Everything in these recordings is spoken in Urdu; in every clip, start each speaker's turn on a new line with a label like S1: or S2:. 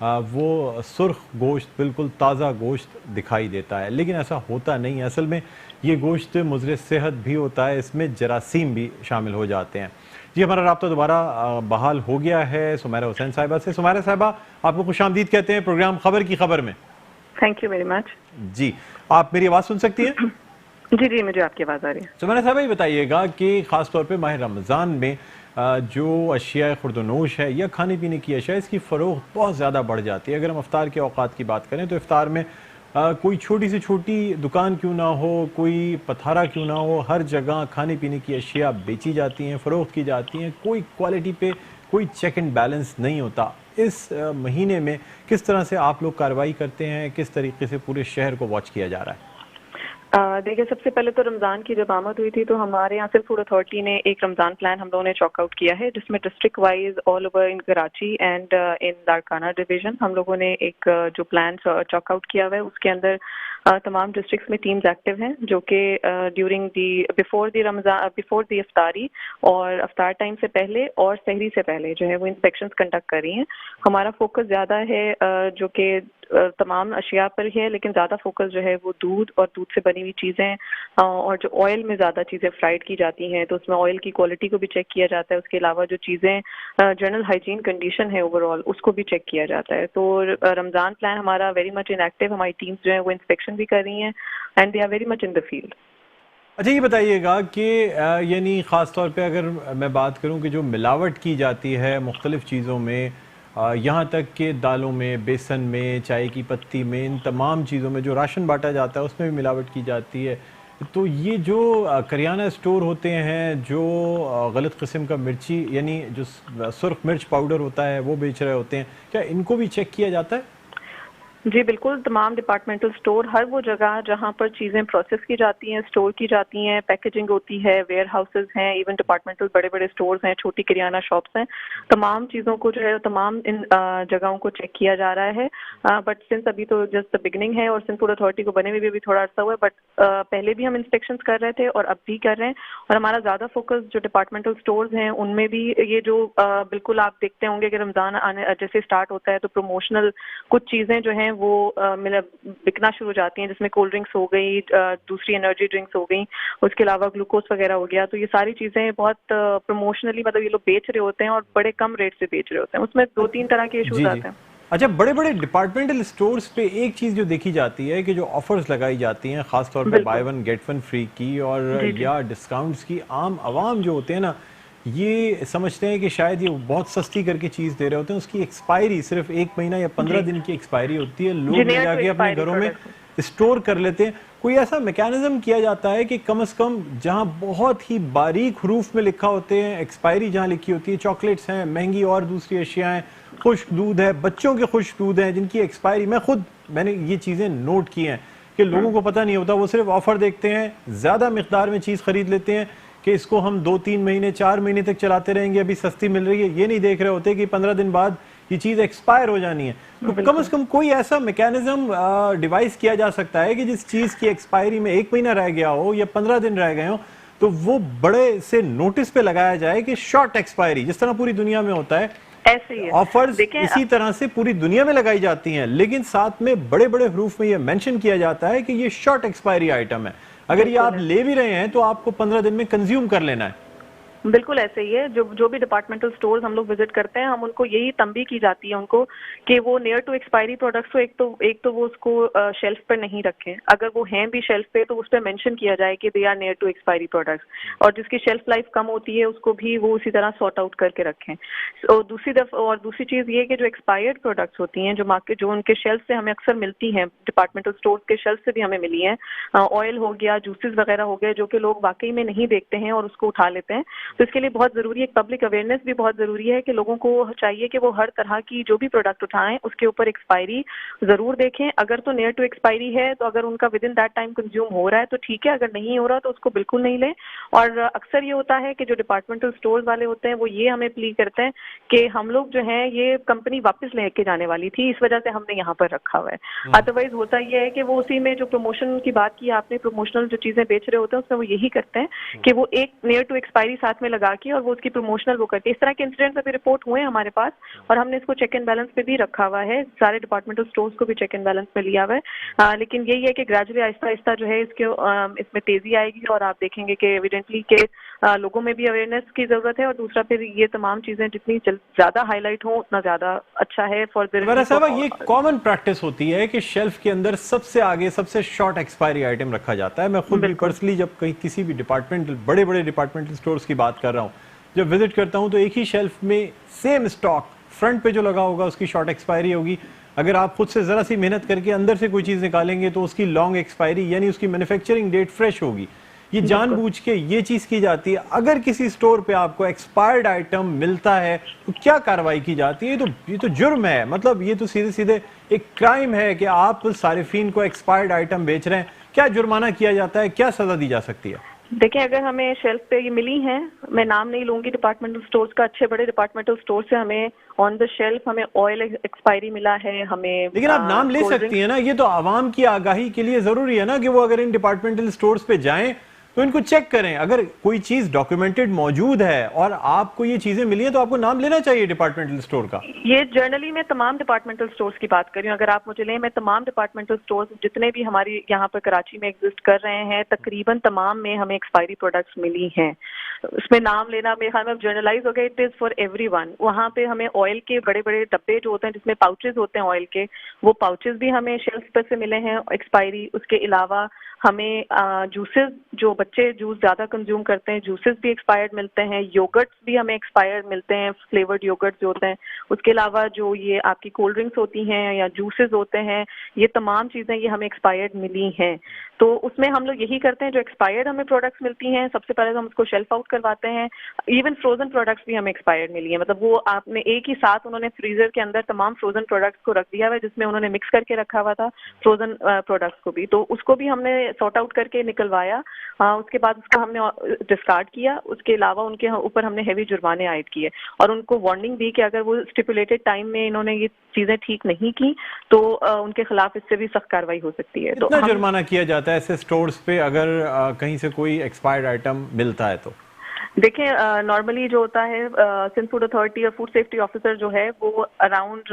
S1: وہ سرخ گوشت بالکل تازہ گوشت دکھائی دیتا ہے، لیکن ایسا ہوتا نہیں ہے. اصل میں یہ گوشت مضر صحت بھی ہوتا ہے، اس میں جراثیم بھی شامل ہو جاتے ہیں. جی ہمارا رابطہ دوبارہ بحال ہو گیا ہے سمیرہ حسین صاحبہ سے. سمیرہ صاحبہ آپ کو خوش آمدید کہتے ہیں پروگرام خبر کی خبر میں.
S2: Thank you very much.
S1: جی آپ میری آواز سن سکتی ہیں؟
S2: جی مجھے آپ کی آواز آ رہی ہے.
S1: سمیرہ صاحبہ یہ بتائیے گا کہ خاص طور پہ ماہ رمضان میں جو اشیاء خورد و نوش ہے یا کھانے پینے کی اشیاء، اس کی فروخت بہت زیادہ بڑھ جاتی ہے. اگر ہم افطار کے اوقات کی بات کریں تو افطار میں کوئی چھوٹی سے چھوٹی دکان کیوں نہ ہو، کوئی پتھارا کیوں نہ ہو، ہر جگہ کھانے پینے کی اشیاء بیچی جاتی ہیں، فروخت کی جاتی ہیں. کوئی کوالٹی پہ کوئی چیک اینڈ بیلنس نہیں ہوتا. اس مہینے میں کس طرح سے آپ لوگ کارروائی کرتے ہیں؟ کس طریقے سے پورے شہر کو واچ کیا جا رہا ہے؟
S2: دیکھیے سب سے پہلے تو رمضان کی جب آمد ہوئی تھی تو ہمارے یہاں سے فوڈ اتھارٹی نے ایک رمضان پلان ہم لوگوں نے چاک آؤٹ کیا ہے، جس میں district wise all over in Karachi and in Larkana division ہم لوگوں نے ایک جو پلان چاک آؤٹ کیا ہوا ہے. اس کے اندر تمام ڈسٹرکٹس میں ٹیمز ایکٹیو ہیں جو کہ ڈیورنگ بفور دی افطاری اور افطار ٹائم سے پہلے اور سحری سے پہلے جو ہے وہ انسپیکشنز کنڈکٹ کر رہی ہیں. ہمارا فوکس زیادہ ہے جو کہ تمام اشیاء پر ہی ہے، لیکن زیادہ فوکس جو ہے وہ دودھ اور دودھ سے بنی ہوئی چیزیں اور جو آئل میں زیادہ چیزیں فرائڈ کی جاتی ہیں تو اس میں آئل کی کوالٹی کو بھی چیک کیا جاتا ہے. اس کے علاوہ جو چیزیں جنرل ہائیجین کنڈیشن ہے اوور آل اس کو بھی چیک کیا جاتا ہے. تو رمضان پلان ہمارا ویری مچ ان ایکٹیو، ہماری ٹیمز جو ہیں وہ انسپیکشن بھی کر رہی ہیں and they are very much in the field.
S1: اچھا یہ بتائیے گا کہ یعنی خاص طور پہ اگر میں بات کروں کہ جو ملاوٹ کی جاتی ہے مختلف چیزوں میں، یہاں تک کہ دالوں میں، بیسن میں، چائے کی پتی میں، ان تمام چیزوں میں جو راشن بانٹا جاتا ہے اس میں بھی ملاوٹ کی جاتی ہے. تو یہ جو کریانہ اسٹور ہوتے ہیں جو غلط قسم کا مرچی یعنی جو سرخ مرچ پاؤڈر ہوتا ہے وہ بیچ رہے ہوتے ہیں، کیا ان کو بھی چیک کیا جاتا ہے؟
S2: جی بالکل، تمام ڈپارٹمنٹل اسٹور ہر وہ جگہ جہاں پر چیزیں پروسیس کی جاتی ہیں، اسٹور کی جاتی ہیں، پیکیجنگ ہوتی ہے، ویئر ہاؤسز ہیں، ایون ڈپارٹمنٹل بڑے بڑے اسٹورز ہیں، چھوٹی کریانہ شاپس ہیں، تمام چیزوں کو جو ہے تمام ان جگہوں کو چیک کیا جا رہا ہے. بٹ سنس ابھی تو جسٹ بگننگ ہے اور سنس فوڈ اتھارٹی کو بنے ہوئے بھی تھوڑا عرصہ ہوا ہے، بٹ پہلے بھی ہم انسپیکشنز کر رہے تھے اور اب بھی کر رہے ہیں. اور ہمارا زیادہ فوکس جو ڈپارٹمنٹل اسٹورز ہیں ان میں بھی یہ جو بالکل آپ دیکھتے ہوں گے کہ رمضان آنے جیسے اسٹارٹ ہوتا ہے تو پروموشنل کچھ چیزیں جو ہیں وہ بکنا شروع ہو جاتی ہیں، جس میں کولڈ ڈرنکس ہو گئی، دوسری انرجی ڈرنکس ہو گئیں، اس کے علاوہ گلوکوز وغیرہ ہو گیا. تو یہ ساری چیزیں بہت پروموشنلی مطلب یہ لوگ بیچ رہے ہوتے ہیں اور بڑے کم ریٹ سے بیچ رہے ہوتے ہیں. اس میں 2-3 طرح کے ایشوز آتے ہیں.
S1: اچھا بڑے بڑے ڈپارٹمنٹل اسٹورز پہ ایک چیز جو دیکھی جاتی ہے کہ جو آفرز لگائی جاتی ہیں خاص طور پہ buy one get one free کی اور یا ڈسکاؤنٹس کی، عام عوام جو ہوتے ہیں نا یہ سمجھتے ہیں کہ شاید یہ بہت سستی کر کے چیز دے رہے ہوتے ہیں، اس کی ایکسپائری صرف 1 مہینہ یا 15 دن کی ایکسپائری ہوتی ہے. لوگ لے جا کے اپنے گھروں میں اسٹور کر لیتے ہیں. کوئی ایسا میکینزم کیا جاتا ہے کہ کم از کم جہاں بہت ہی باریک حروف میں لکھا ہوتے ہیں، ایکسپائری جہاں لکھی ہوتی ہے، چاکلیٹس ہیں، مہنگی اور دوسری اشیاء ہیں، خشک دودھ ہے، بچوں کے خشک دودھ ہیں جن کی ایکسپائری میں نے یہ چیزیں نوٹ کی ہیں کہ لوگوں کو پتہ نہیں ہوتا، وہ صرف آفر دیکھتے ہیں، زیادہ مقدار میں چیز خرید لیتے ہیں کہ اس کو ہم 2-3 مہینے 4 مہینے تک چلاتے رہیں گے، ابھی سستی مل رہی ہے. یہ نہیں دیکھ رہے ہوتے کہ 15 دن بعد یہ چیز ایکسپائر ہو جانی ہے. تو کم از کم کوئی ایسا میکینزم ڈیوائس کیا جا سکتا ہے کہ جس چیز کی ایکسپائری میں 1 مہینہ رہ گیا ہو یا 15 دن رہ گئے ہوں تو وہ بڑے سے نوٹس پہ لگایا جائے کہ شارٹ ایکسپائری، جس طرح پوری دنیا میں ہوتا ہے آفرز اسی طرح سے پوری دنیا میں لگائی جاتی ہیں، لیکن ساتھ میں بڑے بڑے حروف میں یہ مینشن کیا جاتا ہے کہ یہ شارٹ ایکسپائری آئٹم ہے. اگر یہ آپ لے بھی رہے ہیں تو آپ کو 15 دن میں کنزیوم کر لینا ہے.
S2: بالکل ایسے ہی ہے. جو بھی ڈپارٹمنٹل سٹورز ہم لوگ وزٹ کرتے ہیں ہم ان کو یہی تنبیہ کی جاتی ہے ان کو کہ وہ نیئر ٹو ایکسپائری پروڈکٹس ایک تو وہ اس کو شیلف پر نہیں رکھیں. اگر وہ ہیں بھی شیلف پہ تو اس پہ مینشن کیا جائے کہ they are near to expiry products, اور جس کی شیلف لائف کم ہوتی ہے اس کو بھی وہ اسی طرح سارٹ آؤٹ کر کے رکھیں. دوسری چیز یہ کہ جو ایکسپائرڈ پروڈکٹس ہوتی ہیں جو ان کے شیلف سے ہمیں اکثر ملتی ہیں، ڈپارٹمنٹل سٹورز کے شیلف سے بھی ہمیں ملی ہیں، آئل ہو گیا، جوسز وغیرہ ہو گئے جو کہ لوگ واقعی میں نہیں دیکھتے ہیں اور اس کو اٹھا لیتے ہیں. تو اس کے لیے بہت ضروری ہے، پبلک اویئرنیس بھی بہت ضروری ہے کہ لوگوں کو چاہیے کہ وہ ہر طرح کی جو بھی پروڈکٹ اٹھائیں اس کے اوپر ایکسپائری ضرور دیکھیں. اگر تو نیئر ٹو ایکسپائری ہے تو اگر ان کا within that time consume ہو رہا ہے تو ٹھیک ہے، اگر نہیں ہو رہا تو اس کو بالکل نہیں لیں. اور اکثر یہ ہوتا ہے کہ جو ڈپارٹمنٹل سٹورز والے ہوتے ہیں وہ یہ ہمیں پلی کرتے ہیں کہ ہم لوگ جو ہیں یہ کمپنی واپس لے کے جانے والی تھی، اس وجہ سے ہم نے یہاں پر رکھا ہوا ہے. ادروائز ہوتا یہ ہے کہ وہ اسی میں جو پروموشن کی بات کی آپ نے، پروموشنل جو چیزیں بیچ رہے ہوتے ہیں اس میں وہ یہی کرتے ہیں کہ وہ ایک نیئر ٹو ایکسپائری ساتھ میں لگا کے اور وہ اس کی پروموشنل وہ کرتی ہے. اس طرح کے انسیڈنٹس ابھی رپورٹ ہوئے ہیں ہمارے پاس, اور ہم نے اس کو چیک اینڈ بیلنس پہ بھی رکھا ہوا ہے, سارے ڈپارٹمنٹل اسٹورز کو بھی چیک اینڈ بیلنس پہ لیا ہوا ہے. لیکن یہی ہے کہ گریجولی آہستہ آہستہ جو ہے اس میں تیزی آئے گی, اور آپ دیکھیں گے کہ ایویڈنٹلی کہ لوگوں میں بھی اویئرنیس کی ضرورت ہے, اور دوسرا پھر یہ تمام چیزیں جتنی زیادہ ہائی لائٹ ہوں اتنا زیادہ اچھا ہے فار
S1: صاحبہ. یہ کامن پریکٹس ہوتی ہے کہ شیلف کے اندر سب سے آگے سب سے شارٹ ایکسپائری آئٹم رکھا جاتا ہے. میں خود بھی پرسنلی جب کہیں کسی بھی ڈپارٹمنٹل بڑے بڑے ڈپارٹمنٹل سٹورز کی بات کر رہا ہوں, جب وزٹ کرتا ہوں تو ایک ہی شیلف میں سیم اسٹاک فرنٹ پہ جو لگا ہوگا اس کی شارٹ ایکسپائری ہوگی. اگر آپ خود سے ذرا سی محنت کر کے اندر سے کوئی چیز نکالیں گے تو اس کی لانگ ایکسپائری یعنی اس کی مینوفیکچرنگ ڈیٹ فریش ہوگی. یہ جان بوجھ کے یہ چیز کی جاتی ہے. اگر کسی سٹور پہ آپ کو ایکسپائرڈ آئٹم ملتا ہے تو کیا کارروائی کی جاتی ہے؟ یہ تو جرم ہے, مطلب یہ تو سیدھے سیدھے ایک کرائم ہے کہ آپ صارفین کو ایکسپائرڈ آئٹم بیچ رہے ہیں. کیا جرمانہ کیا جاتا ہے, کیا سزا دی جا سکتی ہے؟
S2: دیکھیں, اگر ہمیں شیلف پہ یہ ملی ہیں, میں نام نہیں لوں گی ڈپارٹمنٹل سٹورز کا, اچھے بڑے ڈپارٹمنٹل سٹور سے ہمیں آن دا شیلف ہمیں آئل ایکسپائری ملا ہے, ہمیں
S1: لیکن آپ نام لے سکتی ہیں نا. یہ تو عوام کی آگاہی کے لیے ضروری ہے نا کہ وہ اگر ان ڈپارٹمنٹل سٹورز پہ جائیں تو ان کو چیک کریں. اگر کوئی چیز ڈاکیومنٹڈ موجود ہے اور آپ کو یہ چیزیں ملی ہیں تو آپ کو نام لینا چاہیے ڈپارٹمنٹل سٹور کا.
S2: یہ جرنلی میں تمام ڈپارٹمنٹل سٹورز کی بات کر رہی ہوں. اگر آپ مجھے لیں, میں تمام ڈپارٹمنٹل سٹورز جتنے بھی ہماری یہاں پر کراچی میں ایگزسٹ کر رہے ہیں تقریباً تمام میں ہمیں ایکسپائری پروڈکٹس ملی ہیں. اس میں نام لینا میرے خیال میں جرنلائز ہو گیا, it is for every one. وہاں پہ ہمیں آئل کے بڑے بڑے ڈبے جو ہوتے ہیں جس میں پاؤچز ہوتے ہیں آئل کے, وہ پاؤچز بھی ہمیں شیلف پر سے ملے ہیں ایکسپائری. اس کے علاوہ ہمیں جوسز, جو بچے جوس زیادہ کنزیوم کرتے ہیں, جوسز بھی ایکسپائرڈ ملتے ہیں. یوگرٹس بھی ہمیں ایکسپائرڈ ملتے ہیں, فلیورڈ یوگرٹس جو ہوتے ہیں. اس کے علاوہ جو یہ آپ کی کولڈ ڈرنکس ہوتی ہیں یا جوسز ہوتے ہیں, یہ تمام چیزیں یہ ہمیں ایکسپائرڈ ملی ہیں. تو اس میں ہم لوگ یہی کرتے ہیں, جو ایکسپائرڈ ہمیں پروڈکٹس ملتی ہیں سب سے پہلے ہم اس کو شیلف آؤٹ کرواتے ہیں. ایون فروزن پروڈکٹس بھی ہمیں ایکسپائرڈ ملی ہیں, مطلب وہ آپ نے ایک ہی ساتھ انہوں نے فریزر کے اندر تمام فروزن پروڈکٹس کو رکھ دیا ہوا ہے, جس میں انہوں نے مکس کر کے رکھا ہوا تھا فروزن پروڈکٹس کو بھی. تو اس کو بھی ہم نے سارٹ آؤٹ کر کے نکلوایا. اس کے بعد اس کو ہم نے ڈسکارڈ کیا. اس کے علاوہ ان کے اوپر ہم نے ہیوی جرمانے عائد کیے اور ان کو وارننگ دی کہ اگر وہ اسٹیپولیٹڈ ٹائم میں انہوں نے یہ چیزیں ٹھیک نہیں کی تو ان کے خلاف اس سے بھی سخت کارروائی ہو سکتی ہے.
S1: کتنا جرمانہ کیا جاتا ہے ایسے سٹورز پہ اگر کہیں سے کوئی ایکسپائرڈ آئٹم ملتا ہے تو؟
S2: دیکھیں, نارملی جو ہوتا ہے سندھ فوڈ اتھارٹی اور فوڈ سیفٹی آفیسر جو ہے وہ اراؤنڈ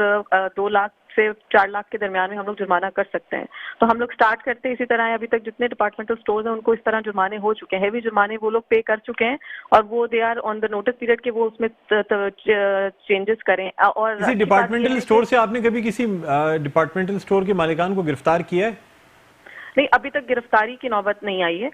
S2: 2 لاکھ سے 4 لاکھ کے درمیان میں ہم لوگ جرمانہ کر سکتے ہیں. تو ہم لوگ سٹارٹ کرتے ہیں اسی طرح ہیں. ابھی تک جتنے ڈپارٹمنٹل سٹورز ہیں ان کو اس طرح جرمانے ہو چکے ہیں, ہیوی جرمانے وہ لوگ پے کر چکے ہیں, اور وہ they are on the notice period کہ وہ اس میں چینجز کریں. اور
S1: کسی ڈپارٹمنٹل سٹور سے آپ نے کبھی کسی ڈپارٹمنٹل سٹور کے مالکان کو گرفتار کیا ہے؟
S2: نہیں, ابھی تک گرفتاری کی نوبت نہیں آئی ہے,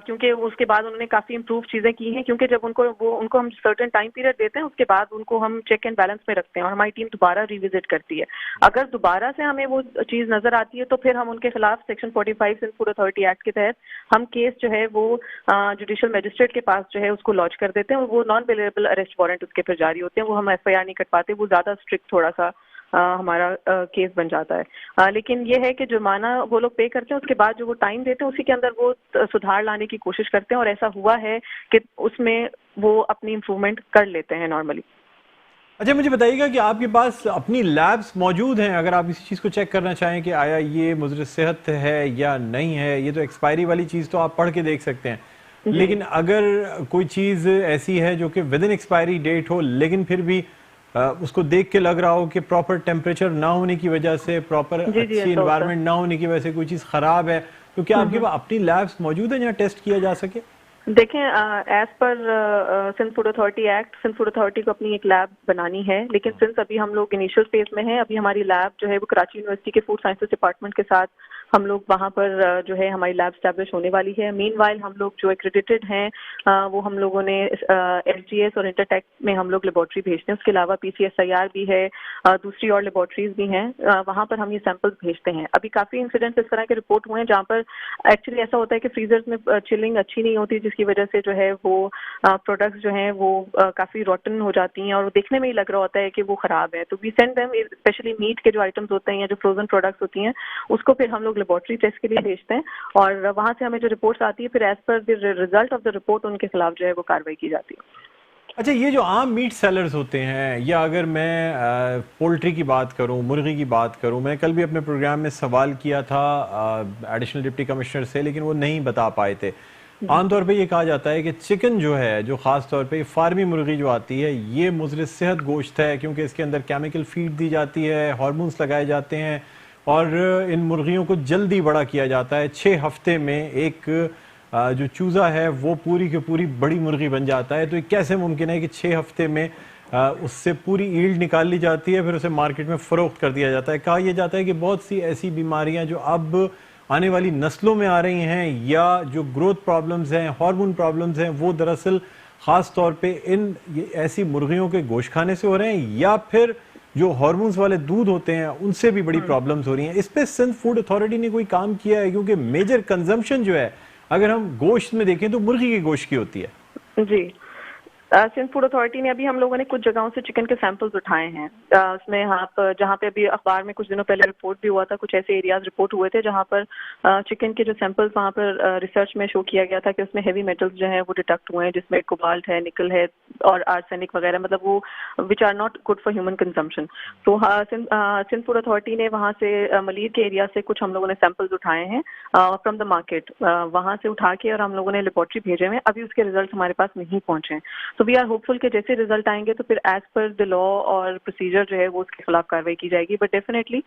S2: کیونکہ اس کے بعد انہوں نے کافی امپروو چیزیں کی ہیں. کیونکہ جب ان کو ہم سرٹن ٹائم پیریڈ دیتے ہیں, اس کے بعد ان کو ہم چیک اینڈ بیلنس میں رکھتے ہیں اور ہماری ٹیم دوبارہ ریوزٹ کرتی ہے. اگر دوبارہ سے ہمیں وہ چیز نظر آتی ہے تو پھر ہم ان کے خلاف section 45 Sindh food authority act کے تحت ہم کیس جو ہے وہ جوڈیشل میجسٹریٹ کے پاس جو ہے اس کو لانچ کر دیتے ہیں, اور وہ نان اویلیبل اریسٹ وارنٹ اس کے پھر جاری ہوتے ہیں. وہ ہم ایف آئی آر نہیں کٹواتے, وہ زیادہ اسٹرکٹ تھوڑا سا ہمارا کیس بن جاتا ہے. لیکن یہ ہے کہ جرمانہ وہ لوگ پے کرتے ہیں, اس کے بعد جو وہ ٹائم دیتے ہیں اسی کے اندر وہ سدھار لانے کی کوشش کرتے ہیں, اور ایسا ہوا ہے کہ اس میں وہ اپنی امپروومنٹ کر لیتے ہیں نارملی.
S1: اچھا, مجھے بتائیے گا کہ آپ کے پاس اپنی لیبس موجود ہیں اگر آپ اسی چیز کو چیک کرنا چاہیں کہ آیا یہ مضر صحت ہے یا نہیں ہے. یہ تو ایکسپائری والی چیز تو آپ پڑھ کے دیکھ سکتے ہیں, لیکن اگر کوئی چیز ایسی ہے جو کہ ود ان ایکسپائری ڈیٹ ہو لیکن پھر بھی اس کو دیکھ کے لگ رہا ہو کہ پراپر ٹیمپریچر نہ ہونے کی وجہ سے, پراپر اچھی انوائرمنٹ نہ ہونے کی وجہ سے کوئی چیز خراب ہے, تو کیا آپ کے پاس اپنی لیبس موجود ہیں جہاں ٹیسٹ کیا جا سکے؟
S2: دیکھیں, as per Sindh food authority act Sindh food authority کو اپنی ایک لیب بنانی ہے, لیکن سنس ابھی ہم لوگ انیشیل فیز میں ہیں, ابھی ہماری لیب جو ہے وہ کراچی یونیورسٹی کے فوڈ سائنسز ڈپارٹمنٹ کے ساتھ ہم لوگ وہاں پر جو ہے ہماری لیب اسٹیبلش ہونے والی ہے. مین وائل ہم لوگ جو ایکریڈیٹڈ ہیں وہ ہم لوگوں نے ایس جی ایس اور انٹرٹیک میں ہم لوگ لیبارٹری بھیجتے ہیں. اس کے علاوہ پی سی ایس آئی آر بھی ہے, دوسری اور لیبارٹریز بھی ہیں, وہاں پر ہم یہ سیمپلز بھیجتے ہیں. ابھی کافی انسیڈنٹس اس طرح کے رپورٹ ہوئے ہیں جہاں پر ایکچولی ایسا ہوتا ہے کہ فریزرز میں چلنگ اچھی نہیں ہوتی, جس کی وجہ سے جو ہے وہ پروڈکٹس جو ہیں وہ کافی روٹن ہو جاتی ہیں اور دیکھنے میں ہی لگ رہا ہوتا ہے کہ وہ خراب ہے. تو we send them, especially meat کے جو آئٹمس ہوتے ہیں یا جو فروزن پروڈکٹس ہوتی ہیں اس کو پھر ہم لوگ لیبارٹری ٹیسٹ کے لیے بھیجتے ہیں, اور وہاں سے ہمیں جو رپورٹس آتی ہے پھر as per the result of the report ان کے خلاف جو ہے وہ کارروائی کی جاتی ہے.
S1: اچھا, یہ جو عام میٹ سیلرز ہوتے ہیں, یا اگر میں پولٹری کی بات کروں, مرغی کی بات کروں, میں کل بھی اپنے پروگرام میں سوال کیا تھا ایڈیشنل ڈپٹی کمشنر سے لیکن وہ نہیں بتا پائے تھے. عام طور پہ یہ کہا جاتا ہے کہ چکن جو ہے، جو خاص طور پہ فارمی مرغی جو آتی ہے، یہ مضر صحت گوشت ہے، کیونکہ اس کے اندر کیمیکل فیڈ دی جاتی ہے، ہارمونز لگائے جاتے ہیں، اور ان مرغیوں کو جلدی بڑا کیا جاتا ہے. 6 ہفتے میں ایک جو چوزا ہے وہ پوری کی پوری بڑی مرغی بن جاتا ہے. تو یہ کیسے ممکن ہے کہ 6 ہفتے میں اس سے پوری ایلڈ نکال لی جاتی ہے، پھر اسے مارکیٹ میں فروخت کر دیا جاتا ہے؟ کہا یہ جاتا ہے کہ بہت سی ایسی بیماریاں جو اب آنے والی نسلوں میں آ رہی ہیں، یا جو گروتھ پرابلمز ہیں، ہارمون پرابلمز ہیں، وہ دراصل خاص طور پہ ایسی مرغیوں کے گوشت کھانے سے ہو رہے ہیں، یا پھر جو ہارمونز والے دودھ ہوتے ہیں ان سے بھی بڑی پرابلمز ہو رہی ہیں. اس پہ سندھ فوڈ اتھارٹی نے کوئی کام کیا ہے؟ کیونکہ میجر کنزمپشن جو ہے اگر ہم گوشت میں دیکھیں تو مرغی کے گوشت کی ہوتی ہے.
S2: جی، سندھ فوڈ اتھارٹی نے ابھی ہم لوگوں نے کچھ جگہوں سے چکن کے سیمپلز اٹھائے ہیں. اس میں جہاں پہ ابھی اخبار میں کچھ دنوں پہلے رپورٹ بھی ہوا تھا، کچھ ایسے ایریاز رپورٹ ہوئے تھے جہاں پر چکن کے جو سیمپلز وہاں پر ریسرچ میں شو کیا گیا تھا کہ اس میں ہیوی میٹلز جو ہیں وہ ڈیٹیکٹ ہوئے ہیں، جس میں کوبالٹ ہے، نکل ہے اور آرسینک وغیرہ، مطلب وہ which are not good for human consumption. تو سندھ فوڈ اتھارٹی نے وہاں سے ملیر کے ایریا سے کچھ ہم لوگوں نے سیمپلز اٹھائے ہیں فرام دا مارکیٹ، وہاں سے اٹھا کے اور ہم لوگوں نے لیبارٹری بھیجے ہیں. ابھی اس کے ریزلٹ ہمارے پاس نہیں پہنچے ہیں، تو وی آر ہوپ فل کہ جیسے ریزلٹ آئیں گے تو پھر ایز پر دا لا اور پروسیجر جو ہے وہ اس کے خلاف کاروائی کی جائے گی. بٹ ڈیفینیٹلی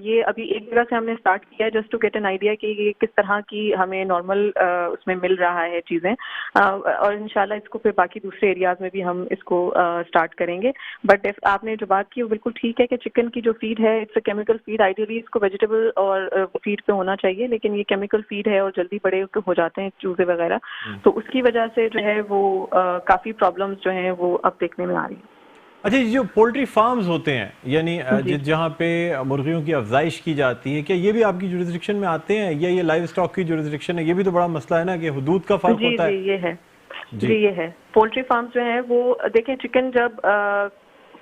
S2: یہ ابھی ایک جگہ سے ہم نے اسٹارٹ کیا ہے just to get an idea کہ یہ کس طرح کی ہمیں نارمل اس میں مل رہا ہے چیزیں، اور انشاءاللہ اس کو پھر باقی دوسرے ایریاز میں بھی ہم اس کو اسٹارٹ کریں گے. بٹ آپ نے جو بات کی وہ بالکل ٹھیک ہے کہ چکن کی جو فیڈ ہے it's a chemical feed. Ideally اس کو ویجیٹیبل اور فیڈ پہ ہونا چاہیے، لیکن یہ کیمیکل فیڈ ہے اور جلدی بڑے ہو جاتے ہیں چوزے وغیرہ، تو اس کی وجہ سے جو ہے وہ کافی پرابلمس جو ہیں وہ اب دیکھنے میں آ رہی ہیں.
S1: اچھا، جو پولٹری فارمز ہوتے ہیں، یعنی جہاں پہ مرغیوں کی افزائش کی جاتی ہے، کیا یہ بھی آپ کی جورسڈکشن میں آتے ہیں، یا یہ لائیو اسٹاک کی جورسڈکشن ہے؟ یہ بھی تو بڑا مسئلہ ہے نا کہ حدود کا فرق ہوتا ہے.
S2: جی یہ ہے، جی یہ ہے. پولٹری فارمز جو ہیں وہ دیکھیں، چکن جب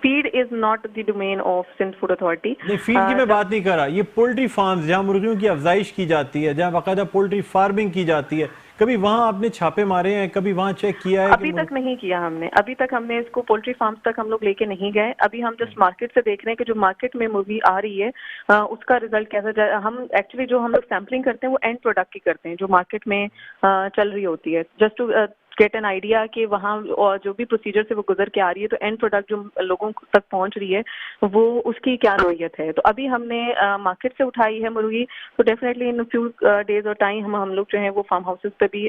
S2: feed is not the domain of Sindh food authority.
S1: نہیں، فیڈ کی میں بات نہیں کر رہا، یہ پولٹری فارمز جہاں مرغیوں کی افزائش کی جاتی ہے، جہاں باقاعدہ پولٹری فارمنگ کی جاتی ہے، کبھی وہاں آپ نے چھاپے مارے ہیں؟ کبھی وہاں چیک کیا ہے؟
S2: ابھی تک نہیں کیا ہم نے، ابھی تک ہم نے اس کو پولٹری فارمز تک ہم لوگ لے کے نہیں گئے. ابھی ہم جسٹ مارکیٹ سے دیکھ رہے ہیں کہ جو مارکیٹ میں مرغی آ رہی ہے اس کا ریزلٹ کیسا جائے. ہم ایکچولی جو ہم لوگ سیمپلنگ کرتے ہیں وہ اینڈ پروڈکٹ کی کرتے ہیں جو مارکیٹ میں چل رہی ہوتی ہے، just to get an idea کہ وہاں جو بھی پروسیجر سے وہ گزر کے آ رہی ہے تو اینڈ پروڈکٹ جو لوگوں تک پہنچ رہی ہے وہ اس کی کیا نوعیت ہے. تو ابھی ہم نے مارکیٹ سے اٹھائی ہے مرغی، تو ڈیفینیٹلی ان فیو ڈیز اور ٹائم ہم لوگ جو ہیں وہ فارم ہاؤسز پہ بھی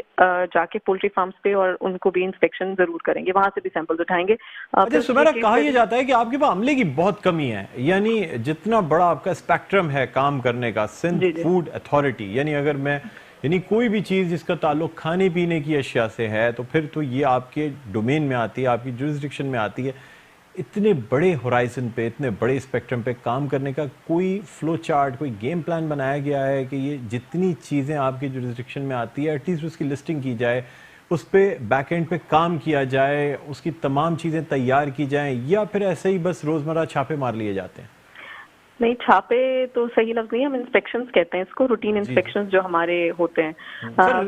S2: جا کے پولٹری فارمز پہ اور ان کو بھی انسپیکشن ضرور کریں گے، وہاں سے بھی سیمپلز اٹھائیں گے.
S1: اچھا سمیرا، کہا یہ جاتا ہے کہ آپ کے پاس عملے کی بہت کمی ہے، یعنی جتنا بڑا آپ کا اسپیکٹرم ہے کام کرنے کا سندھ فوڈ اتھارٹی، یعنی اگر میں کوئی بھی چیز جس کا تعلق کھانے پینے کی اشیاء سے ہے تو پھر تو یہ آپ کے ڈومین میں آتی ہے، آپ کی جورسڈکشن میں آتی ہے. اتنے بڑے ہورائزن پہ، اتنے بڑے اسپیکٹرم پہ کام کرنے کا کوئی فلو چارٹ، کوئی گیم پلان بنایا گیا ہے کہ یہ جتنی چیزیں آپ کی جورسڈکشن میں آتی ہے ایٹ لیسٹ اس کی لسٹنگ کی جائے، اس پہ بیک اینڈ پہ کام کیا جائے، اس کی تمام چیزیں تیار کی جائیں، یا پھر ایسے ہی بس روزمرہ چھاپے مار لیے جاتے ہیں؟
S2: نہیں، چھاپے تو صحیح لفظ نہیں ہے، ہم انسپیکشنز کہتے ہیں اس کو، روٹین انسپیکشنز جو ہمارے ہوتے ہیں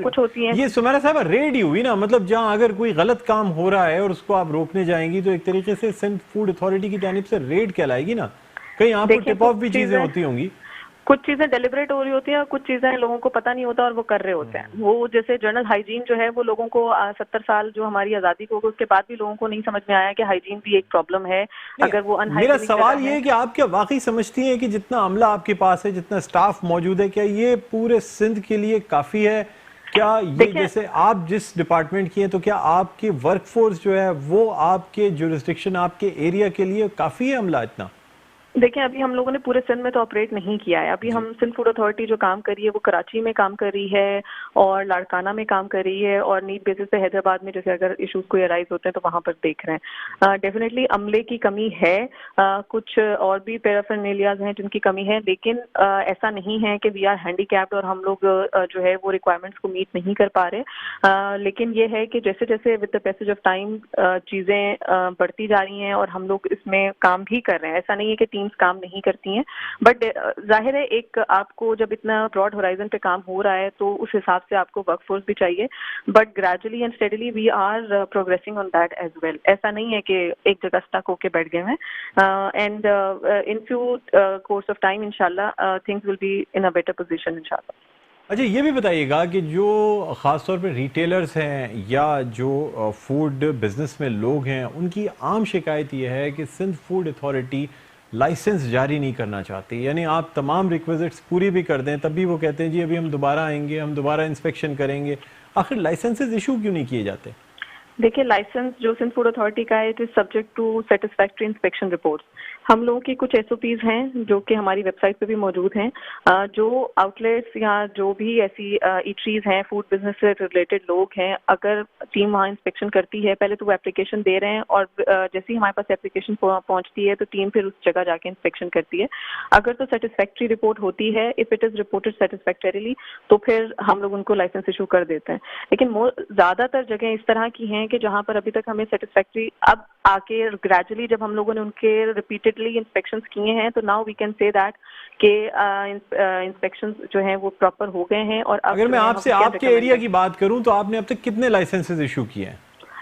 S2: کچھ ہوتی ہیں.
S1: یہ سمیرا صاحبہ ریڈ ہی ہوئی نا، مطلب جہاں اگر کوئی غلط کام ہو رہا ہے اور اس کو آپ روکنے جائیں گی تو ایک طریقے سے سندھ فوڈ اتھارٹی کی جانب سے ریڈ کہلائے گی نا. کہیں آپ کو ٹپ آف بھی چیزیں ہوتی ہوں گی؟
S2: کچھ چیزیں ڈیلیبریٹ ہو رہی ہوتی ہیں اور کچھ چیزیں لوگوں کو پتہ نہیں ہوتا اور وہ کر رہے ہوتے ہیں. وہ جیسے جنرل ہائیجین جو ہے وہ لوگوں کو 70 سال جو ہماری آزادی کو اس کے بعد بھی لوگوں کو نہیں سمجھ میں آیا کہ ہائیجین بھی ایک پرابلم ہے. اگر وہ
S1: میرا سوال یہ ہے کہ آپ کیا واقعی سمجھتی ہیں کہ جتنا عملہ آپ کے پاس ہے، جتنا سٹاف موجود ہے، کیا یہ پورے سندھ کے لیے کافی ہے؟ کیا یہ جیسے آپ جس ڈپارٹمنٹ کی ہیں تو کیا آپ کی ورک فورس جو ہے وہ آپ کے جورسڈکشن، آپ کے ایریا کے لیے کافی ہے عملہ اتنا؟
S2: دیکھیں، ابھی ہم لوگوں نے پورے سندھ میں تو آپریٹ نہیں کیا ہے. ابھی ہم سندھ فوڈ اتھارٹی جو کام کر رہی ہے وہ کراچی میں کام کر رہی ہے اور لاڑکانہ میں کام کر رہی ہے، اور نیڈ بیسس پہ حیدرآباد میں جیسے اگر ایشوز کوئی ارائز ہوتے ہیں تو وہاں پر دیکھ رہے ہیں. ڈیفینیٹلی عملے کی کمی ہے، کچھ اور بھی پیرافرنیلیاز ہیں جن کی کمی ہے، لیکن ایسا نہیں ہے کہ وی آر ہینڈی کیپڈ اور ہم لوگ جو ہے وہ ریکوائرمنٹس کو میٹ نہیں کر پا رہے. لیکن یہ ہے کہ جیسے جیسے with the passage of time چیزیں بڑھتی جا رہی ہیں اور ہم لوگ اس میں کام بھی کر رہے ہیں. ایسا نہیں ہے کہ کام نہیں کرتی ہیں، بٹ ظاہر ہے ایک آپ کو جب اتنا براڈ ہورائزن پہ کام ہو رہا ہے تو اس حساب سے آپ کو ورک فورس بھی چاہیے. But gradually and steadily we are progressing on that as well. ایسا نہیں ہے کہ ایک جگہ اسٹک ہو کے بیٹھ گئے ہیں. And in few course of time انشاءاللہ things will be in a better position انشاءاللہ.
S1: اچھا یہ بھی بتائیے گا کہ جو خاص طور پہ ریٹیلرز ہیں یا جو فوڈ بزنس میں لوگ ہیں ان کی عام شکایت یہ ہے کہ سندھ فوڈ اتھارٹی لائسنس جاری نہیں کرنا چاہتی، یعنی آپ تمام ریکویزٹس پوری بھی کر دیں تب بھی وہ کہتے ہیں جی ابھی ہم دوبارہ آئیں گے، ہم دوبارہ انسپیکشن کریں گے. آخر لائسنسز ایشو کیوں نہیں کیے جاتے؟
S2: دیکھیے لائسنس جو سندھ فوڈ اتھارٹی کا ہے it is subject to satisfactory inspection reports. ہم لوگوں کی کچھ ایس او پیز ہیں جو کہ ہماری ویب سائٹ پہ بھی موجود ہیں. جو آؤٹ لیٹس یا جو بھی ایسی ایٹریز ہیں فوڈ بزنس سے ریلیٹڈ لوگ ہیں، اگر ٹیم وہاں انسپیکشن کرتی ہے، پہلے تو وہ اپلیکیشن دے رہے ہیں اور جیسے ہی ہمارے پاس اپلیکیشن پہنچتی ہے تو ٹیم پھر اس جگہ جا کے انسپیکشن کرتی ہے. اگر تو سیٹسفیکٹری رپورٹ ہوتی ہے، if it is reported satisfactorily, تو پھر ہم لوگ ان کو لائسنس ایشو کر دیتے ہیں. لیکن زیادہ تر جگہیں اس طرح کی ہیں کہ جہاں پر ابھی تک ہمیں سیٹسفیکٹری اب آ کے گریجولی جب ہم لوگوں نے ان کے ریپیٹڈلی انسپیکشنز کیے ہیں تو now we can say that کہ انسپیکشنز جو ہیں وہ پراپر ہو گئے ہیں. اور
S1: اگر میں آپ سے آپ کے ایریا کی بات کروں تو آپ نے اب تک کتنے لائسنسز ایشو کیے ہیں؟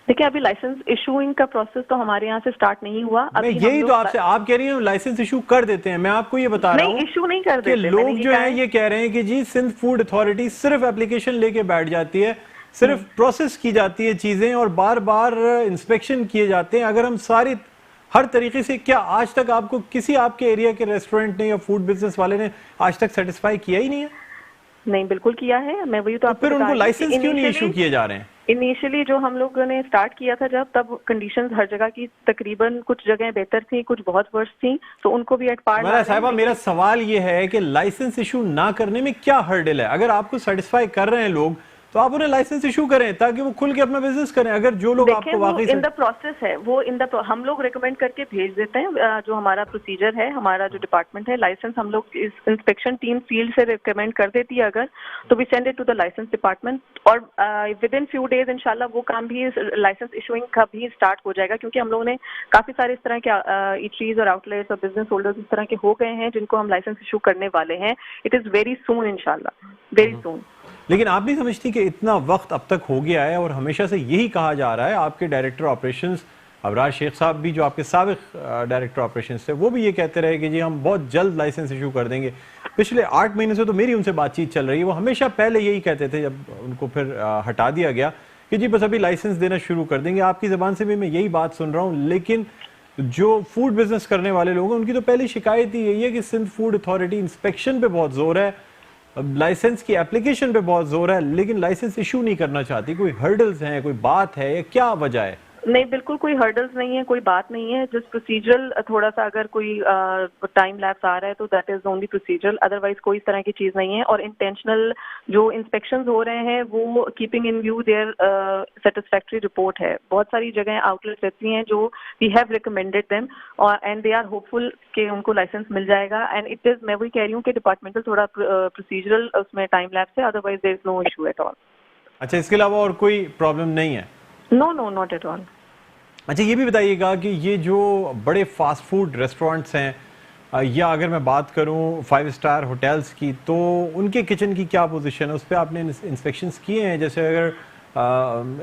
S2: دیکھیں ابھی لائسنس ایشوئنگ کا پروسیس تو ہمارے یہاں سے سٹارٹ نہیں ہوا.
S1: میں یہی تو آپ سے آپ کہہ رہی ہیں لائسنس ایشو کر دیتے ہیں. میں آپ کو یہ بتا رہا ہوں
S2: ایشو نہیں کر
S1: کہ
S2: دیتے.
S1: لوگ جو ہیں یہ کہہ رہے ہیں کہ جی سندھ فوڈ اتھارٹی صرف اپلیکیشن لے کے بیٹھ جاتی ہے، صرف پروسیس کی جاتی ہے چیزیں اور بار بار انسپیکشن کیے جاتے ہیں. اگر ہم ساری ہر طریقے سے، کیا آج تک آپ کو کسی آپ کے ایریا کے ریسٹورنٹ نے یا فوڈ بزنس والے نے آج تک سیٹسفائی کیا ہی نہیں ہے؟
S2: نہیں بالکل کیا ہے. میں وہی تو آپ کو
S1: پھر ان کو لائسنس کیوں نہیں ایشو کیے جا رہے ہیں؟
S2: انیشلی جو ہم لوگوں نے اسٹارٹ کیا تھا تب کنڈیشنز ہر جگہ کی تقریباً کچھ جگہیں بہتر تھیں، کچھ بہت ورس تھیں، تو ان کو بھی ایٹ پار.
S1: صاحبہ میرا سوال یہ ہے کہ لائسنس ایشو نہ کرنے میں کیا ہرڈل ہے؟ اگر آپ کو سیٹسفائی کر رہے ہیں لوگ تو آپ انہیں لائسنس ایشو کریں تاکہ وہ کھل کے اپنا بزنس کریں. اگر جو لوگ آپ کو واقعی
S2: ان دا پروسیس ہے وہ ہم لوگ ریکمینڈ کر کے بھیج دیتے ہیں. جو ہمارا پروسیجر ہے، ہمارا جو ڈپارٹمنٹ ہے، لائسنس ہم لوگ انسپیکشن ٹیم فیلڈ سے ریکمینڈ کر دیتی ہے اگر تو we send it to the licence department اور ود ان فیو ڈیز انشاءاللہ وہ کام بھی لائسنس ایشوئنگ کا بھی اسٹارٹ ہو جائے گا. کیونکہ ہم لوگوں نے کافی سارے اس طرح کے ایٹریز اور آؤٹ لیٹس اور بزنس ہولڈرز اس طرح کے ہو گئے ہیں جن کو ہم لائسنس ایشو کرنے والے ہیں. اٹ از ویری سون انشاءاللہ، ویری سون.
S1: لیکن آپ نہیں سمجھتی کہ اتنا وقت اب تک ہو گیا ہے اور ہمیشہ سے یہی کہا جا رہا ہے، آپ کے ڈائریکٹر آپریشنز ابرار شیخ صاحب بھی جو آپ کے سابق ڈائریکٹر آپریشنز تھے وہ بھی یہ کہتے رہے کہ جی ہم بہت جلد لائسنس ایشو کر دیں گے. پچھلے 8 مہینے سے تو میری ان سے بات چیت چل رہی ہے، وہ ہمیشہ پہلے یہی کہتے تھے جب ان کو پھر ہٹا دیا گیا کہ جی بس ابھی لائسنس دینا شروع کر دیں گے. آپ کی زبان سے بھی میں یہی بات سن رہا ہوں. لیکن جو فوڈ بزنس کرنے والے لوگ ہیں ان کی تو پہلی شکایت ہی یہی ہے کہ سندھ فوڈ اتھارٹی انسپیکشن پہ بہت زور ہے، لائسنس کی اپلیکیشن پہ بہت زور ہے، لیکن لائسنس ایشو نہیں کرنا چاہتی. کوئی ہرڈلز ہیں، کوئی بات ہے، یا کیا وجہ ہے؟
S2: نہیں بالکل کوئی ہرڈلز نہیں ہے، کوئی بات نہیں ہے. جس پروسیجرل تھوڑا سا اگر کوئی ٹائم لیپس آ رہا ہے تو that is only procedural, otherwise کوئی اس طرح کی چیز نہیں ہے. اور انٹینشنل جو انسپیکشنز ہو رہے ہیں وہ keeping in view their satisfactory report ہے. بہت ساری جگہیں آؤٹ لیٹس رہتی ہیں جو we have recommended them and they are hopeful کہ ان کو لائسنس مل جائے گا. اینڈ اٹ از میں وہی کہہ رہی ہوں کہ ڈپارٹمنٹل تھوڑا پروسیجرل اس میں ٹائم لیپس ہے، otherwise there is no issue at all.
S1: اچھا اس کے علاوہ اور کوئی پرابلم نہیں ہے؟
S2: No not at all.
S1: اچھا یہ بھی بتائیے گا کہ یہ جو بڑے فاسٹ فوڈ ریسٹورنٹس ہیں یا اگر میں بات کروں 5 اسٹار ہوٹلز کی تو ان کے کچن کی کیا پوزیشن ہے؟ اس پہ آپ نے انسپیکشنز کیے ہیں؟ جیسے اگر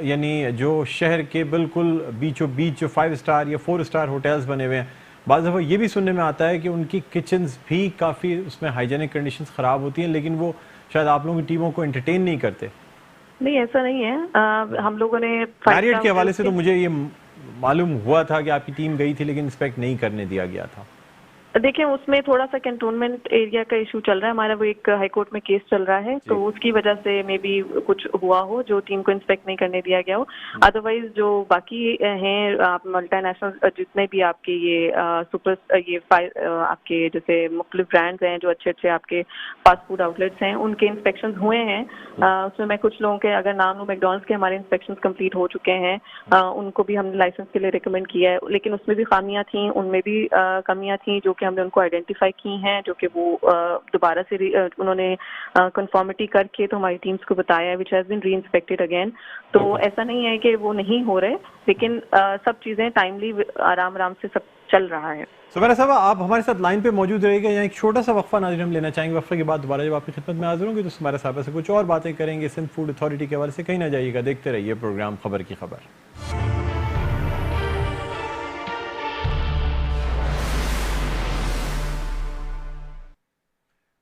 S1: یعنی جو شہر کے بالکل بیچوں بیچ جو 5 اسٹار یا 4 اسٹار ہوٹلز بنے ہوئے ہیں، بعض دفعہ یہ بھی سننے میں آتا ہے کہ ان کی کچنز بھی کافی اس میں ہائیجینک کنڈیشنز خراب ہوتی ہیں، لیکن وہ شاید آپ لوگوں کی ٹیموں کو انٹرٹین نہیں کرتے.
S2: نہیں ایسا نہیں ہے. ہم لوگوں نے
S1: میریٹ کے حوالے سے تو مجھے یہ معلوم ہوا تھا کہ آپ کی ٹیم گئی تھی لیکن انسپیکٹ نہیں کرنے دیا گیا تھا.
S2: دیکھیں اس میں تھوڑا سا کنٹونمنٹ ایریا کا ایشو چل رہا ہے ہمارا، وہ ایک ہائی کورٹ میں کیس چل رہا ہے تو اس کی وجہ سے مے بی کچھ ہوا ہو جو ٹیم کو انسپیکٹ نہیں کرنے دیا گیا ہو. ادروائز جو باقی ہیں آپ ملٹی نیشنل جتنے بھی آپ کے یہ سپر یہ آپ کے جیسے مختلف برانڈز ہیں جو اچھے اچھے آپ کے فاسٹ فوڈ آؤٹ لیٹس ہیں ان کے انسپیکشنز ہوئے ہیں. اس میں کچھ لوگوں کے اگر نام لوں میکڈونلڈس کے ہمارے انسپیکشنز کمپلیٹ ہو چکے ہیں، ان کو بھی ہم نے لائسنس کے لیے ریکمینڈ کیا ہے. لیکن اس میں بھی خامیاں تھیں، ان میں بھی کمیاں تھیں جو کہ ہم نے ان کو آئیڈینٹیفائی کی ہیں، جو کہ وہ دوبارہ سے انہوں نے کنفارمٹی کر کے تو ہماری ٹیمز کو بتایا ہے which has been reinspected again. تو ایسا نہیں ہے کہ وہ نہیں ہو رہے، لیکن سب چیزیں ٹائملی آرام سے سب چل رہا ہے.
S1: سمیرہ صاحبہ آپ ہمارے ساتھ لائن پہ موجود رہے گا. یہاں ایک چھوٹا سا وقفہ ناظرین ہم لینا چاہیں گے. وقفے کے بعد دوبارہ جب آپ کی خدمت میں حاضر ہوں گے تو سمیرہ صاحبہ سے کچھ اور باتیں کریں گے سندھ فوڈ اتھارٹی کے حوالے سے. کہیں نہ جائیے گا، دیکھتے رہیے پروگرام خبر کی خبر.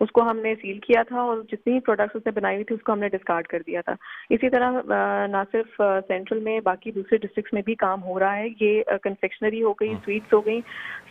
S2: اس کو ہم نے سیل کیا تھا اور جتنی پروڈکٹس اس نے بنائی ہوئی تھی اس کو ہم نے ڈسکارڈ کر دیا تھا. اسی طرح نہ صرف سینٹرل میں باقی دوسرے ڈسٹرکٹس میں بھی کام ہو رہا ہے. یہ کنفیکشنری ہو گئی, سویٹس ہو گئی,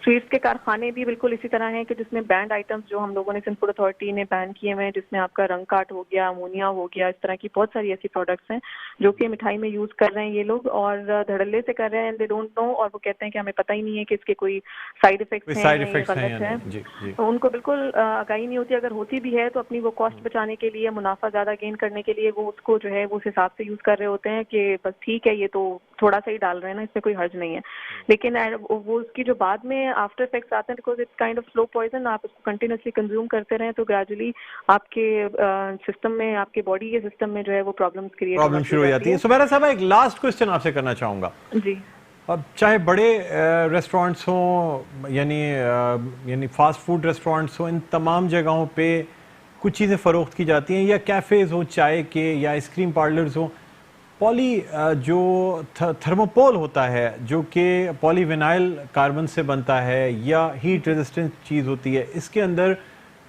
S2: سویٹس کے کارخانے بھی بالکل اسی طرح ہیں کہ جس میں بینڈ آئٹمس جو ہم لوگوں نے سندھ فوڈ اتھارٹی نے بین کیے ہوئے ہیں, جس میں آپ کا رنگ کاٹ ہو گیا, امونیا ہو گیا, اس طرح کی بہت ساری ایسی پروڈکٹس ہیں جو کہ مٹھائی میں یوز کر رہے ہیں یہ لوگ, اور دھڑلے سے کر رہے ہیں, دے ڈونٹ نو, اور وہ کہتے ہیں کہ ہمیں پتہ ہی نہیں ہے کہ اس کے کوئی سائیڈ افیکٹس ہیں یا یہ غلط ہے. تو ان کو بالکل آگاہی نہیں ہوتی, اگر ہوتی بھی ہے تو اپنی وہ کاسٹ بچانے کے لیے, منافع زیادہ گین کرنے کے لیے وہ اس کو جو ہے وہ اس حساب سے یوز کر رہے ہوتے ہیں کہ بس ٹھیک ہے یہ تو تھوڑا سا ہی ڈال رہے ہیں نا, اس میں کوئی حرج نہیں ہے. لیکن وہ اس کی جو بعد میں آفٹر افیکٹس آتے ہیں, because it's kind of slow poison, آپ اس کو کنٹینیوسلی کنزیوم کرتے رہیں تو گریجولی آپ کے سسٹم میں, آپ کے باڈی کے سسٹم میں جو ہے وہ پرابلمس کریٹ ہونا
S1: شروع ہو جاتی ہے. سمیرہ صاحب ایک لاسٹ کوسچن آپ سے کرنا چاہوں گا.
S2: جی,
S1: اب چاہے بڑے ریسٹورینٹس ہوں یعنی فاسٹ فوڈ ریسٹورینٹس ہوں, ان تمام جگہوں پہ کچھ چیزیں فروخت کی جاتی ہیں, یا کیفیز ہوں چائے کے, یا آئس کریم پارلرز ہوں, پولی جو تھرموپول ہوتا ہے جو کہ پولی وینائل کاربن سے بنتا ہے یا ہیٹ ریزسٹنٹ چیز ہوتی ہے, اس کے اندر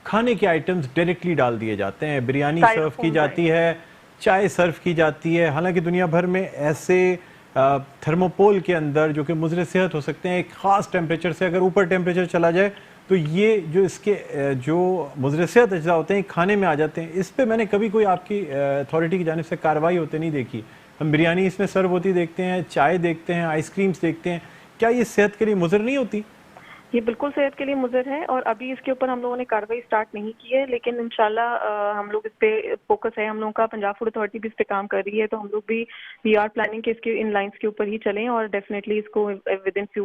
S1: کھانے کے آئٹمز ڈائریکٹلی ڈال دیے جاتے ہیں. بریانی سرو کی جاتی ہے, چائے سرو کی جاتی ہے, حالانکہ دنیا بھر میں ایسے تھرموپول کے اندر جو کہ مضر صحت ہو سکتے ہیں, ایک خاص ٹیمپریچر سے اگر اوپر ٹیمپریچر چلا جائے تو یہ جو اس کے جو مضر صحت اجزاء ہوتے ہیں کھانے میں آ جاتے ہیں. اس پہ میں نے کبھی کوئی آپ کی اتھارٹی کی جانب سے کارروائی ہوتے نہیں دیکھی. ہم بریانی اس میں سرو ہوتی دیکھتے ہیں, چائے دیکھتے ہیں, آئس کریمز دیکھتے ہیں, کیا یہ صحت کے لیے مضر نہیں ہوتی؟
S2: یہ بالکل صحت کے لیے مضر ہے, اور ابھی اس کے اوپر ہم لوگوں نے کارروائی اسٹارٹ نہیں کی ہے, لیکن انشاءاللہ ہم لوگ اس پہ فوکس ہے, ہم لوگوں کا پنجاب فوڈ اتھارٹی بھی اس پہ کام کر رہی ہے, تو ہم لوگ بھی وی آر پلاننگ کہ اس کے ان لائنس کے اوپر ہی چلیں, اور ڈیفینیٹلی اس کو ود ان فیو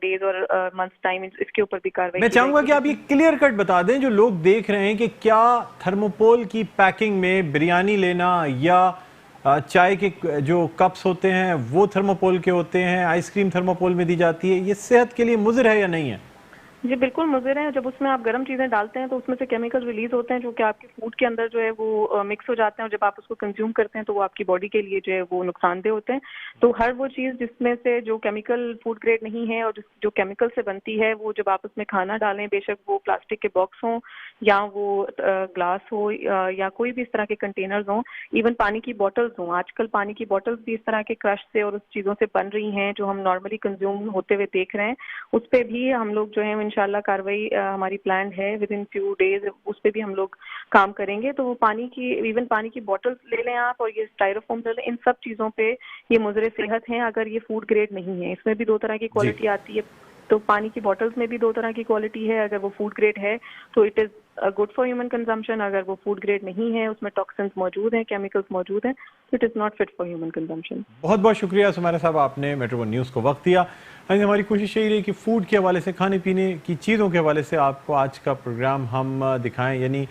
S2: ڈیز اور منتھس ٹائم اس کے اوپر بھی کارروائی.
S1: میں چاہوں گا کہ آپ یہ کلیئر کٹ بتا دیں جو لوگ دیکھ رہے ہیں کہ کیا تھرموپول کی پیکنگ میں بریانی لینا یا چائے کے جو کپس ہوتے ہیں وہ تھرموپول کے ہوتے ہیں, آئس کریم تھرموپول میں دی جاتی ہے, یہ صحت کے لیے مضر ہے یا نہیں ہے؟
S2: جی بالکل مضر ہیں. جب اس میں آپ گرم چیزیں ڈالتے ہیں تو اس میں سے کیمیکل ریلیز ہوتے ہیں جو کہ آپ کے فوڈ کے اندر جو ہے وہ مکس ہو جاتے ہیں, اور جب آپ اس کو کنزیوم کرتے ہیں تو وہ آپ کی باڈی کے لیے جو ہے وہ نقصان دہ ہوتے ہیں. تو ہر وہ چیز جس میں سے جو کیمیکل فوڈ گریڈ نہیں ہے اور جو کیمیکل سے بنتی ہے, وہ جب آپ اس میں کھانا ڈالیں, بے شک وہ پلاسٹک کے باکس ہوں یا وہ گلاس ہو یا کوئی بھی اس طرح کے کنٹینرز ہوں, ایون پانی کی بوٹلز ہوں, آج کل پانی کی بوٹلز بھی اس طرح کے کرش سے اور اس چیزوں سے بن رہی ہیں جو ہم نارملی کنزیوم ہوتے ہوئے دیکھ رہے ہیں, اس پہ بھی ہم لوگ جو ہے انشاءاللہ کاروائی ہماری پلانڈ ہے ود ان فیو ڈیز, اس پہ بھی ہم لوگ کام کریں گے. تو وہ پانی کی ایون پانی کی بوٹلز لے لیں آپ, اور یہ اسٹائروفوم لے لیں, ان سب چیزوں پہ یہ مضر صحت ہیں اگر یہ فوڈ گریڈ نہیں ہے. اس میں بھی دو طرح کی کوالٹی آتی ہے, تو پانی کی بوٹلز میں بھی دو طرح کی کوالٹی ہے. اگر وہ فوڈ گریڈ ہے تو it is good for human consumption, اگر وہ فوڈ گریڈ نہیں ہے, اس میں ٹاکسنز موجود ہیں, کیمیکلز موجود ہیں, تو it is not fit for human consumption.
S1: بہت بہت شکریہ سمیرہ صاحب, آپ نے میٹرو ون نیوز کو وقت دیا. ہماری کوشش یہی رہی کہ فوڈ کے حوالے سے, کھانے پینے کی چیزوں کے حوالے سے آپ کو آج کا پروگرام ہم دکھائیں, یعنی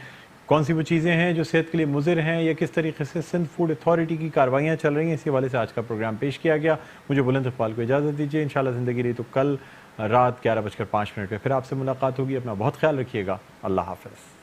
S1: کون سی وہ چیزیں ہیں جو صحت کے لیے مضر ہیں یا کس طریقے سے سندھ فوڈ اتھارٹی کی کاروائیاں چل رہی ہیں. اسی حوالے سے آج کا پروگرام پیش کیا گیا. مجھے بلند اقبال کو اجازت دیجیے, انشاءاللہ زندگی رہی تو کل رات 11:05 پہ پھر آپ سے ملاقات ہوگی. اپنا بہت خیال رکھیے گا. اللہ حافظ.